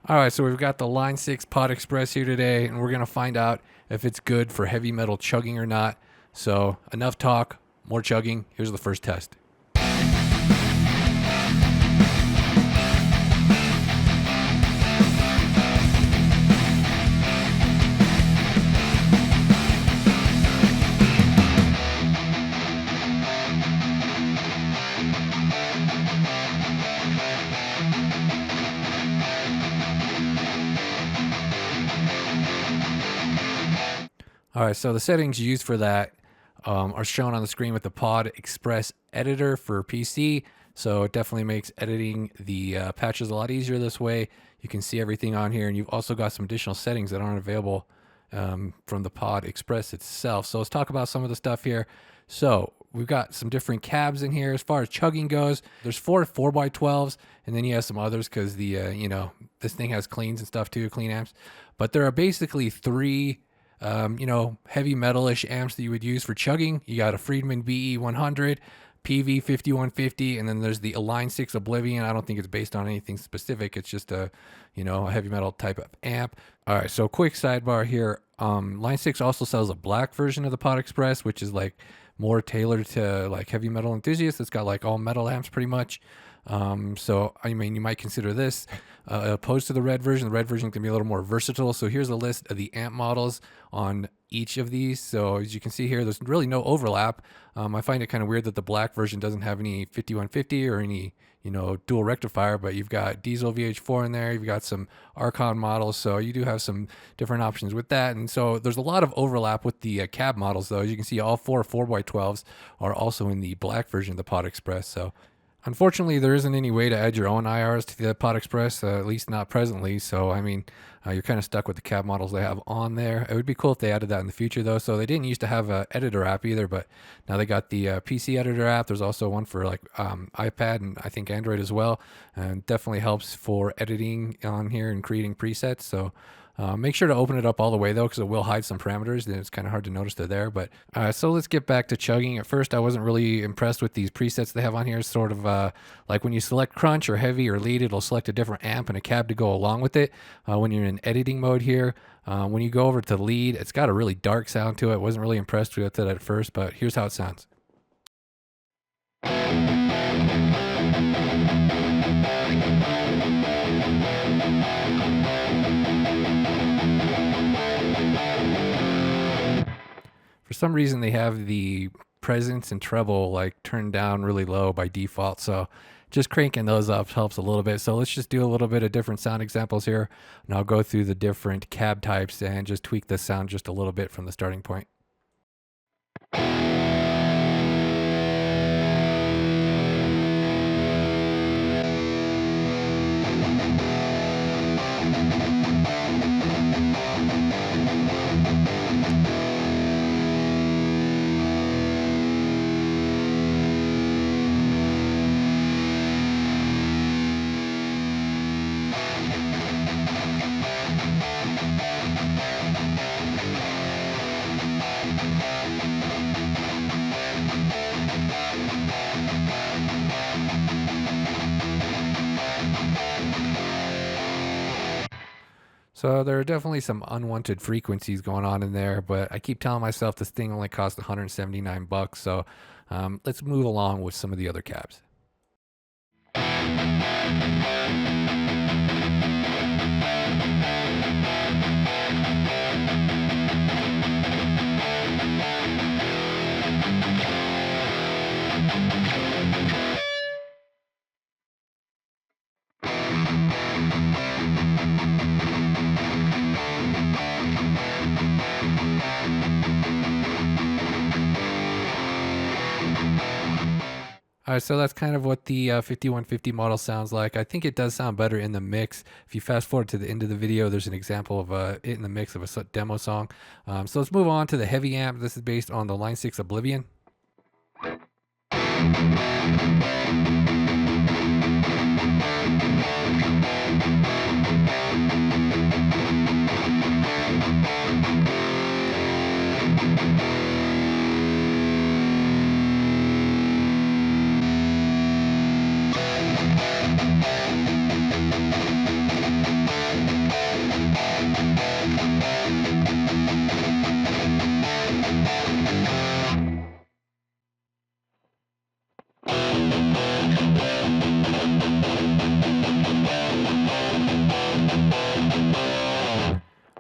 All right, so we've got the Line 6 Pod Express here today, and we're going to find out if it's good for heavy metal chugging or not. So, enough talk, more chugging. Here's the first test. All right, so the settings used for that are shown on the screen with the Pod Express editor for PC. So it definitely makes editing the patches a lot easier this way. You can see everything on here, and you've also got some additional settings that aren't available from the Pod Express itself. So let's talk about some of the stuff here. So we've got some different cabs in here as far as chugging goes. There's 4x12s, and then you have some others because the this thing has cleans and stuff too, clean amps. But there are basically three heavy metalish amps that you would use for chugging. You got a Friedman BE100, PV 5150, and then there's the Line 6 Oblivion. I don't think it's based on anything specific. It's just a heavy metal type of amp. All right, so quick sidebar here. Line 6 also sells a black version of the Pod Express, which is like more tailored to like heavy metal enthusiasts. It's got like all metal amps pretty much. So I mean, you might consider this opposed to the red version. The red version can be a little more versatile. So here's a list of the amp models on each of these. So as you can see here, there's really no overlap. I find it kind of weird that the black version doesn't have any 5150 or any dual rectifier, but you've got diesel VH4 in there. You've got some Archon models, so you do have some different options with that. And so there's a lot of overlap with the cab models, though. As you can see, all 4x12s are also in the black version of the Pod Express. So unfortunately, there isn't any way to add your own IRs to the Pod Express, at least not presently. So, I mean, you're kind of stuck with the cab models they have on there. It would be cool if they added that in the future, though. So they didn't used to have an editor app either, but now they got the PC editor app. There's also one for like iPad and I think Android as well, and definitely helps for editing on here and creating presets. So make sure to open it up all the way, though, because it will hide some parameters, and it's kind of hard to notice they're there. But so let's get back to chugging. At first, I wasn't really impressed with these presets they have on here. It's sort of like when you select crunch or heavy or lead, it'll select a different amp and a cab to go along with it. When you're in editing mode here, when you go over to lead, it's got a really dark sound to it. Wasn't really impressed with it at first, but here's how it sounds. For some reason, they have the presence and treble like turned down really low by default. So just cranking those up helps a little bit. So let's just do a little bit of different sound examples here. And I'll go through the different cab types and just tweak the sound just a little bit from the starting point. So there are definitely some unwanted frequencies going on in there, but I keep telling myself this thing only cost $179. So let's move along with some of the other cabs. All right, so that's kind of what the 5150 model sounds like. I think it does sound better in the mix. If you fast forward to the end of the video, there's an example of it in the mix of a demo song. So let's move on to the heavy amp. This is based on the Line 6 Oblivion.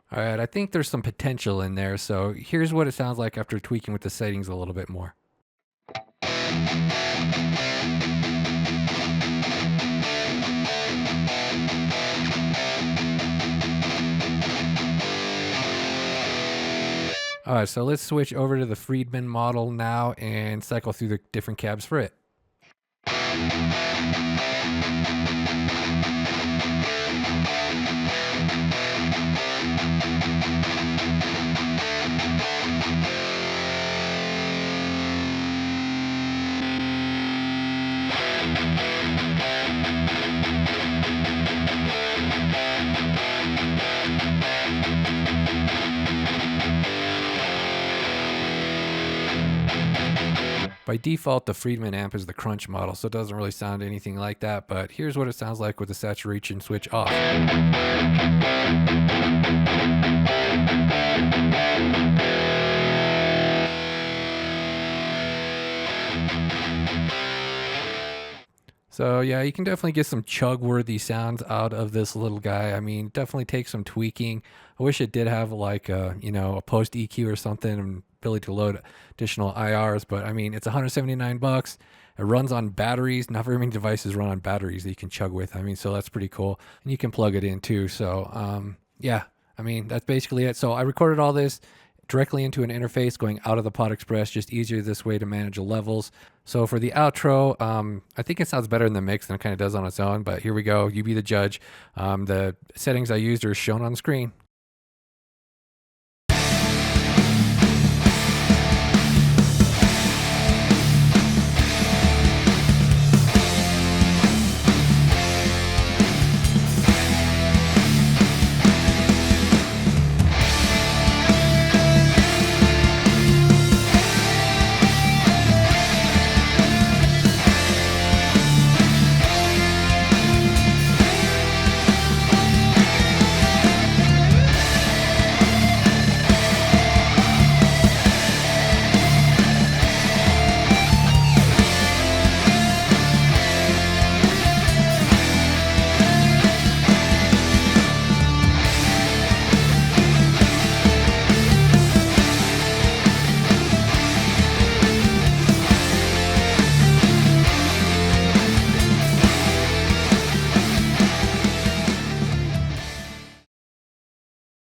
All right, I think there's some potential in there. So here's what it sounds like after tweaking with the settings a little bit more. All right, so let's switch over to the Friedman model now and cycle through the different cabs for it. By default, the Friedman amp is the crunch model, so it doesn't really sound anything like that, but here's what it sounds like with the saturation switch off. So yeah, you can definitely get some chug-worthy sounds out of this little guy. I mean, definitely take some tweaking. I wish it did have like a, a post EQ or something and ability to load additional IRs, but I mean, it's 179 bucks. It runs on batteries. Not very many devices run on batteries that you can chug with. I mean, so that's pretty cool. And you can plug it in too. So yeah, I mean, that's basically it. So I recorded all this directly into an interface going out of the Pod Express, just easier this way to manage the levels. So for the outro, I think it sounds better in the mix than it kind of does on its own, but here we go. You be the judge. The settings I used are shown on the screen.